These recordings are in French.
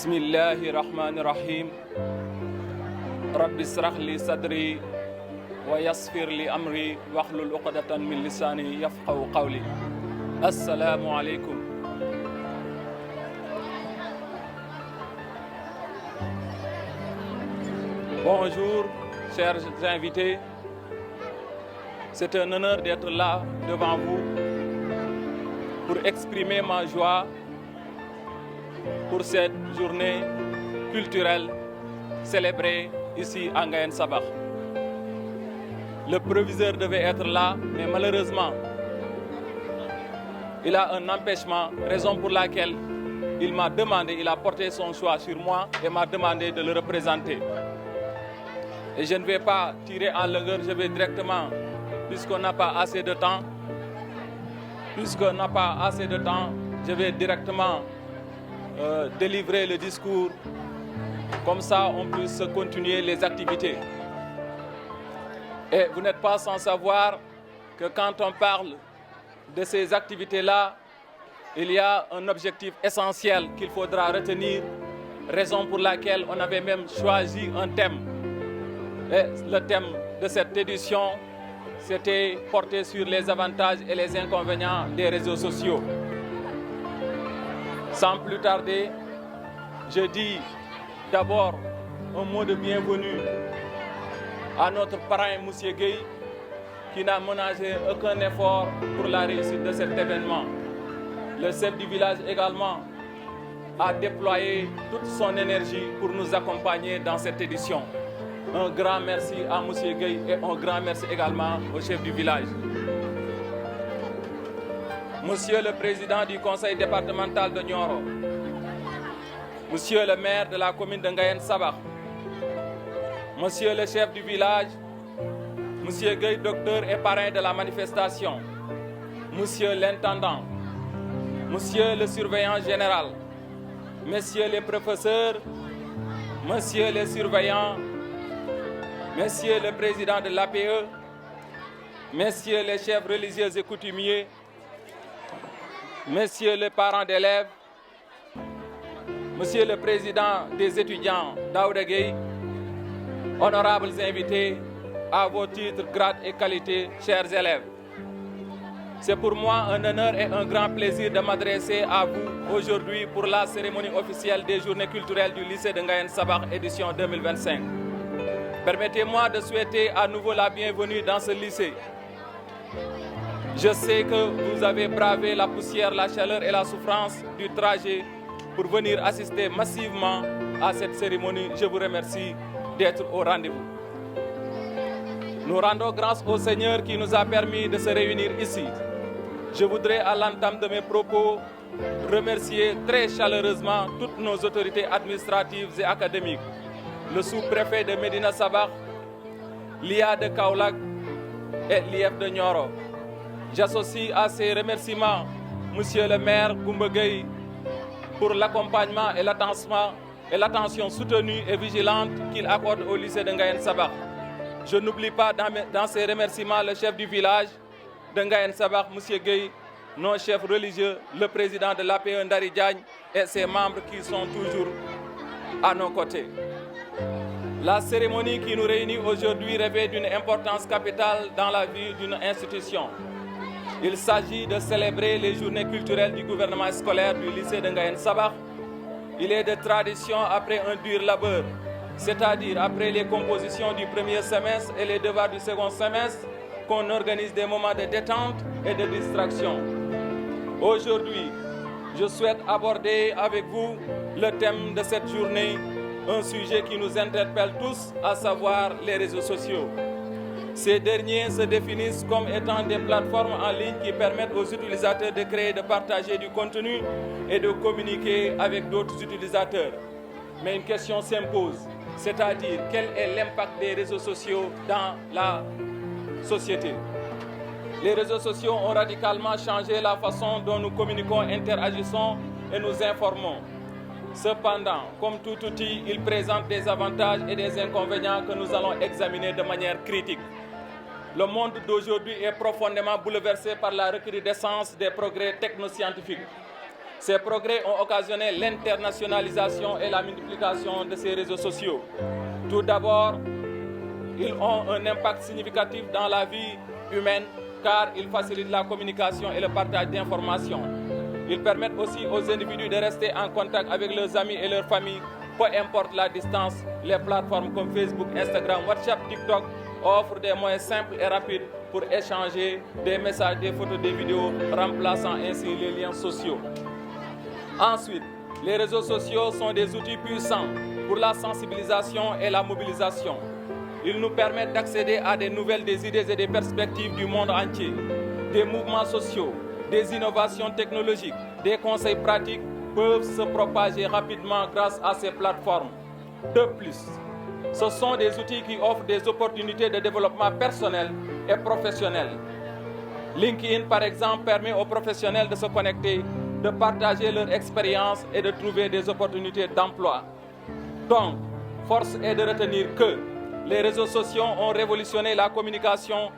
Bismillahi rahmani rahim. Rabbi israh li sadri wa yassir li amri wahlul uqdatan min lisani yafqahu qawli. Assalamu alaikum. Bonjour, chers invités. C'est un honneur d'être là devant vous pour exprimer ma joie pour cette journée culturelle célébrée ici à Ngayen Sabakh. Le proviseur devait être là, mais malheureusement, il a un empêchement, raison pour laquelle il a porté son choix sur moi et m'a demandé de le représenter. Et je ne vais pas tirer en longueur, je vais directement, puisqu'on n'a pas assez de temps, je vais directement délivrer le discours, comme ça on puisse continuer les activités. Et vous n'êtes pas sans savoir que quand on parle de ces activités-là, il y a un objectif essentiel qu'il faudra retenir, raison pour laquelle on avait même choisi un thème. Et le thème de cette édition, c'était porté sur les avantages et les inconvénients des réseaux sociaux. Sans plus tarder, je dis d'abord un mot de bienvenue à notre parrain, M. Gueye, qui n'a ménagé aucun effort pour la réussite de cet événement. Le chef du village également a déployé toute son énergie pour nous accompagner dans cette édition. Un grand merci à M. Gueye et un grand merci également au chef du village. Monsieur le président du conseil départemental de Nioro, monsieur le maire de la commune de Ngayen Sabakh, monsieur le chef du village, monsieur Gueye, docteur et parrain de la manifestation, monsieur l'intendant, monsieur le surveillant général, messieurs les professeurs, messieurs les surveillants, messieurs le président de l'APE, messieurs les chefs religieux et coutumiers, messieurs les parents d'élèves, monsieur le président des étudiants Daouda Gueye, honorables invités, à vos titres, grades et qualités, chers élèves. C'est pour moi un honneur et un grand plaisir de m'adresser à vous aujourd'hui pour la cérémonie officielle des journées culturelles du lycée de Ngayen Sabakh édition 2025. Permettez-moi de souhaiter à nouveau la bienvenue dans ce lycée. Je sais que vous avez bravé la poussière, la chaleur et la souffrance du trajet pour venir assister massivement à cette cérémonie. Je vous remercie d'être au rendez-vous. Nous rendons grâce au Seigneur qui nous a permis de se réunir ici. Je voudrais à l'entame de mes propos remercier très chaleureusement toutes nos autorités administratives et académiques, le sous-préfet de Médina Sabakh, l'IA de Kaolack et l'IF de Nioro. J'associe à ces remerciements monsieur le maire Goumba Gueye pour l'accompagnement et l'attention soutenue et vigilante qu'il accorde au lycée de Ngayen Sabakh. Je n'oublie pas dans ces remerciements le chef du village de Ngayen Sabakh, monsieur Gueye, nos chefs religieux, le président de l'APE Ndari Diagne et ses membres qui sont toujours à nos côtés. La cérémonie qui nous réunit aujourd'hui revêt d'une importance capitale dans la vie d'une institution. Il s'agit de célébrer les journées culturelles du gouvernement scolaire du lycée de Ngayen Sabakh. Il est de tradition après un dur labeur, c'est-à-dire après les compositions du premier semestre et les devoirs du second semestre, qu'on organise des moments de détente et de distraction. Aujourd'hui, je souhaite aborder avec vous le thème de cette journée, un sujet qui nous interpelle tous, à savoir les réseaux sociaux. Ces derniers se définissent comme étant des plateformes en ligne qui permettent aux utilisateurs de créer, de partager du contenu et de communiquer avec d'autres utilisateurs. Mais une question s'impose, c'est-à-dire quel est l'impact des réseaux sociaux dans la société. Les réseaux sociaux ont radicalement changé la façon dont nous communiquons, interagissons et nous informons. Cependant, comme tout outil, il présente des avantages et des inconvénients que nous allons examiner de manière critique. Le monde d'aujourd'hui est profondément bouleversé par la recrudescence des progrès technoscientifiques. Ces progrès ont occasionné l'internationalisation et la multiplication de ces réseaux sociaux. Tout d'abord, ils ont un impact significatif dans la vie humaine car ils facilitent la communication et le partage d'informations. Ils permettent aussi aux individus de rester en contact avec leurs amis et leurs familles, peu importe la distance. Les plateformes comme Facebook, Instagram, WhatsApp, TikTok offrent des moyens simples et rapides pour échanger des messages, des photos, des vidéos, remplaçant ainsi les liens sociaux. Ensuite, les réseaux sociaux sont des outils puissants pour la sensibilisation et la mobilisation. Ils nous permettent d'accéder à des nouvelles, des idées et des perspectives du monde entier, des mouvements sociaux, des innovations technologiques, des conseils pratiques peuvent se propager rapidement grâce à ces plateformes. De plus, ce sont des outils qui offrent des opportunités de développement personnel et professionnel. LinkedIn, par exemple, permet aux professionnels de se connecter, de partager leur expérience et de trouver des opportunités d'emploi. Donc, force est de retenir que les réseaux sociaux ont révolutionné la communication,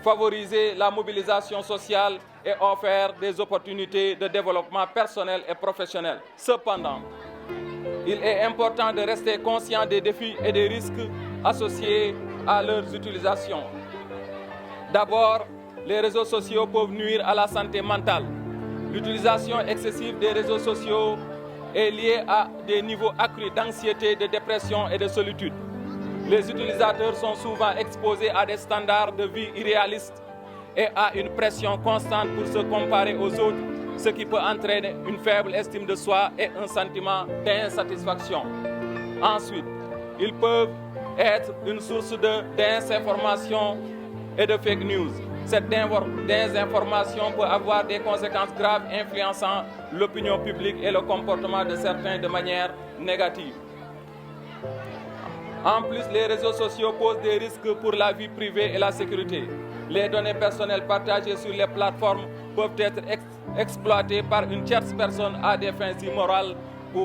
favorisé la mobilisation sociale et offert des opportunités de développement personnel et professionnel. Cependant, il est important de rester conscient des défis et des risques associés à leur utilisation. D'abord, les réseaux sociaux peuvent nuire à la santé mentale. L'utilisation excessive des réseaux sociaux est liée à des niveaux accrus d'anxiété, de dépression et de solitude. Les utilisateurs sont souvent exposés à des standards de vie irréalistes et à une pression constante pour se comparer aux autres, ce qui peut entraîner une faible estime de soi et un sentiment d'insatisfaction. Ensuite, ils peuvent être une source de désinformation et de fake news. Cette désinformation peut avoir des conséquences graves influençant l'opinion publique et le comportement de certains de manière négative. En plus, les réseaux sociaux posent des risques pour la vie privée et la sécurité. Les données personnelles partagées sur les plateformes peuvent être exploitées par une tierce personne à des fins immorales